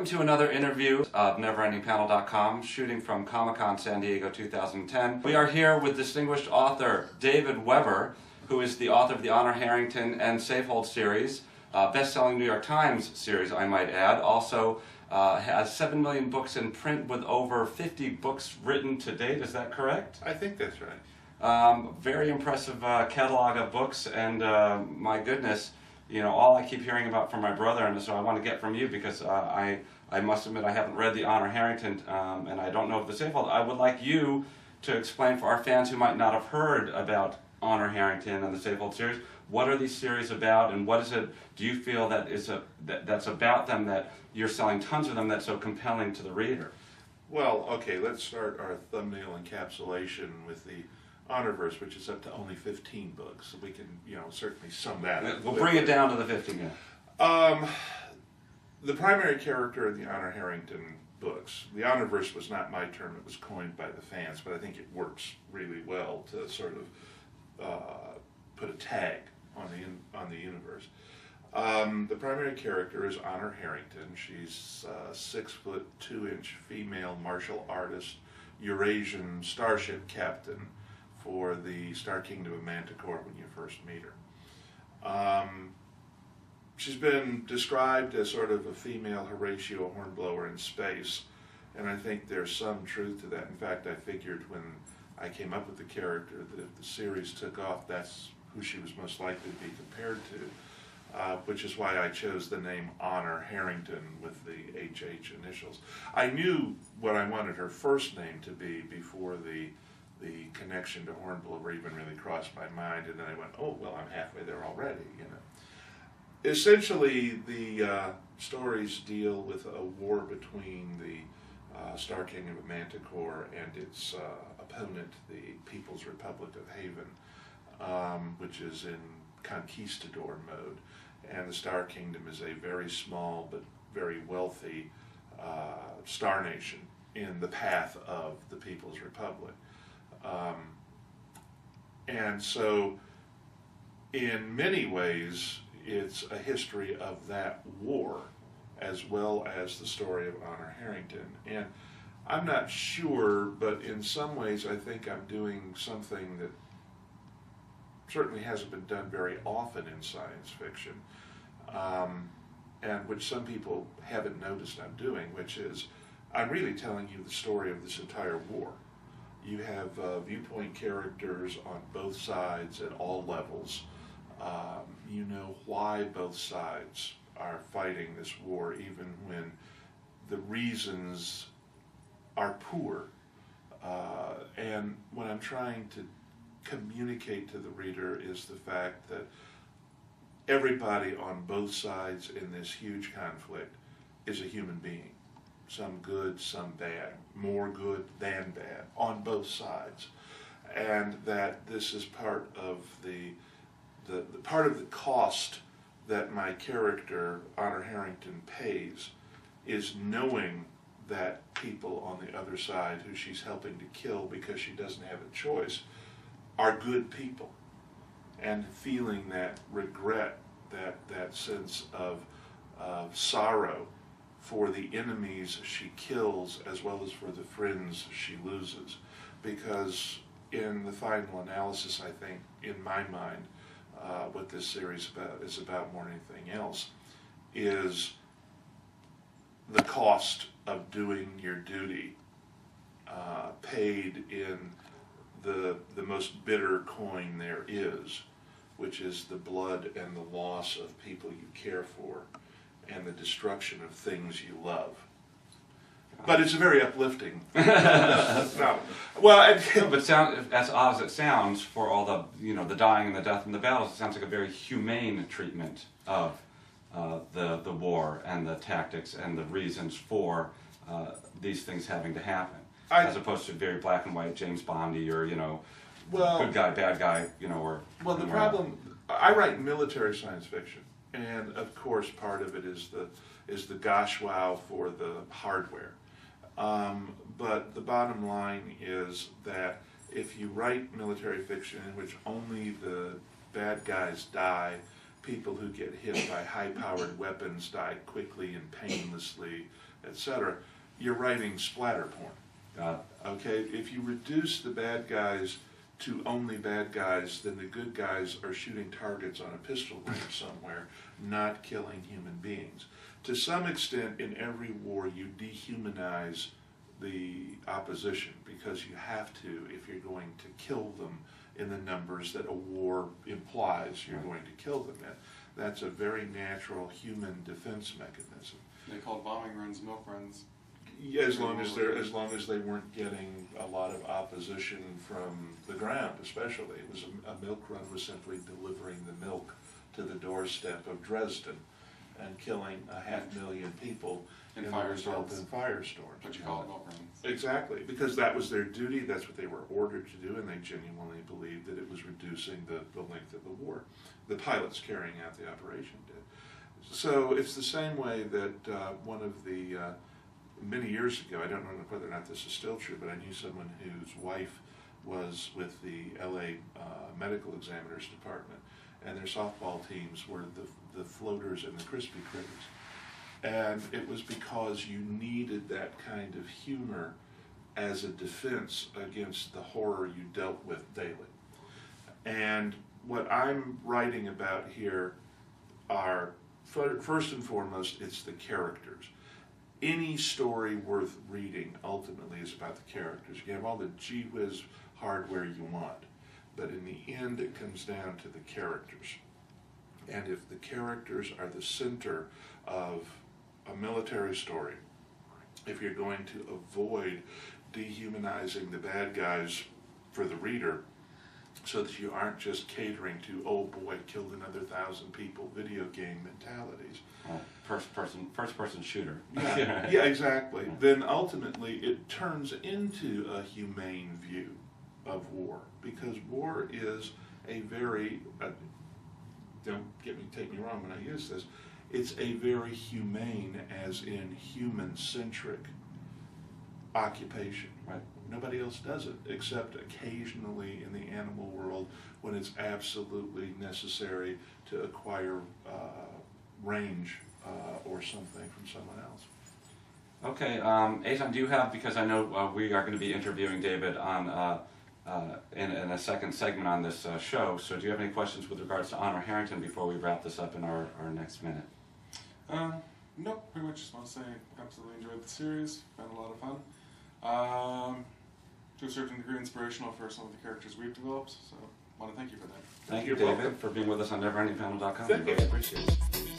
to another interview of NeverEndingPanel.com, shooting from Comic-Con San Diego 2010. We are here with distinguished author David Weber, who is the author of the Honor Harrington and Safehold series, best-selling New York Times series, I might add. Also has 7 million books in print with over 50 books written to date. Is that correct? I think that's right. Very impressive catalog of books, and my goodness, you know, all I keep hearing about from my brother, and so I want to get from you, because I must admit I haven't read the Honor Harrington, and I don't know of the Safehold. I would like you to explain for our fans who might not have heard about Honor Harrington and the Safehold series, what are these series about, and what is it, do you feel that is that's about them, that you're selling tons of them, that's so compelling to the reader? Well, okay, let's start our thumbnail encapsulation with the Honorverse, which is up to only 15 books. So we can, you know, certainly sum that up. We'll bring it down to the 15 now. The primary character in the Honor Harrington books, the Honorverse was not my term, it was coined by the fans, but I think it works really well to sort of put a tag on the universe. The primary character is Honor Harrington. She's a 6'2" female martial artist, Eurasian starship captain for the Star Kingdom of Manticore when you first meet her. She's been described as sort of a female Horatio Hornblower in space, and I think there's some truth to that. In fact, I figured when I came up with the character that if the series took off, that's who she was most likely to be compared to, which is why I chose the name Honor Harrington with the HH initials. I knew what I wanted her first name to be before the connection to Hornblower even really crossed my mind, and then I went, oh, well, I'm halfway there already, you know. Essentially, the stories deal with a war between the Star Kingdom of Manticore and its opponent, the People's Republic of Haven, which is in conquistador mode. And the Star Kingdom is a very small but very wealthy star nation in the path of the People's Republic. And so, in many ways, it's a history of that war, as well as the story of Honor Harrington. And I'm not sure, but in some ways I think I'm doing something that certainly hasn't been done very often in science fiction, and which some people haven't noticed I'm doing, which is I'm really telling you the story of this entire war. You have viewpoint characters on both sides at all levels. You know why both sides are fighting this war, even when the reasons are poor. And what I'm trying to communicate to the reader is the fact that everybody on both sides in this huge conflict is a human being. Some good, some bad, more good than bad, on both sides. And that this is part of the part of the cost that my character, Honor Harrington, pays, is knowing that people on the other side who she's helping to kill because she doesn't have a choice are good people, and feeling that regret, that sense of sorrow for the enemies she kills as well as for the friends she loses. Because in the final analysis, I think, in my mind, what this series is about more than anything else is the cost of doing your duty, paid in the most bitter coin there is, which is the blood and the loss of people you care for and the destruction of things you love. But it's a very uplifting novel. Well, but as odd as it sounds, for all the, you know, the dying and the death and the battles, it sounds like a very humane treatment of the war and the tactics and the reasons for these things having to happen, as opposed to very black and white James Bondy or, you know, good guy, bad guy, you know, or... Well, the problem, I write military science fiction, and of course part of it is the gosh wow for the hardware. But the bottom line is that if you write military fiction in which only the bad guys die, people who get hit by high-powered weapons die quickly and painlessly, etc., you're writing splatter porn. Okay, if you reduce the bad guys to only bad guys, then the good guys are shooting targets on a pistol range somewhere, not killing human beings. To some extent, in every war, you dehumanize the opposition because you have to if you're going to kill them in the numbers that a war implies you're going to kill them in. That's a very natural human defense mechanism. They called bombing runs milk runs. Yeah, as long as they weren't getting a lot of opposition from the ground, especially. It was a milk run was simply delivering the milk to the doorstep of Dresden and killing 500,000 people in the firestorms. result in firestorms. But you call it milk runs. Exactly, because that was their duty, that's what they were ordered to do, and they genuinely believed that it was reducing the length of the war. The pilots carrying out the operation did. So it's the same way that one of the, many years ago, I don't know whether or not this is still true, but I knew someone whose wife was with the LA Medical Examiners Department, and their softball teams were the floaters and the Krispy Kremes. And it was because you needed that kind of humor as a defense against the horror you dealt with daily. And what I'm writing about here are, first and foremost, it's the characters. Any story worth reading ultimately is about the characters. You can have all the gee whiz hardware you want, but in the end it comes down to the characters. And if the characters are the center of a military story, if you're going to avoid dehumanizing the bad guys for the reader, so that you aren't just catering to, oh boy, killed another 1,000 people video game mentalities. First person shooter. Yeah, exactly. Then ultimately it turns into a humane view of war, because war is a very, don't take me wrong when I use this, it's a very humane, as in human-centric occupation. Right. Nobody else does it, except occasionally in the animal world when it's absolutely necessary to acquire range or something from someone else. Okay, Eitan, do you have, because I know we are going to be interviewing David on in a second segment on this show, so do you have any questions with regards to Honor Harrington before we wrap this up in our next minute? No, pretty much just want to say absolutely enjoyed the series, found a lot of fun. To a certain degree inspirational for some of the characters we've developed, so I want to thank you for that. Thank you, You're David, welcome. for being with us on NeverEndingPanel.com. Thank you. Really appreciate it.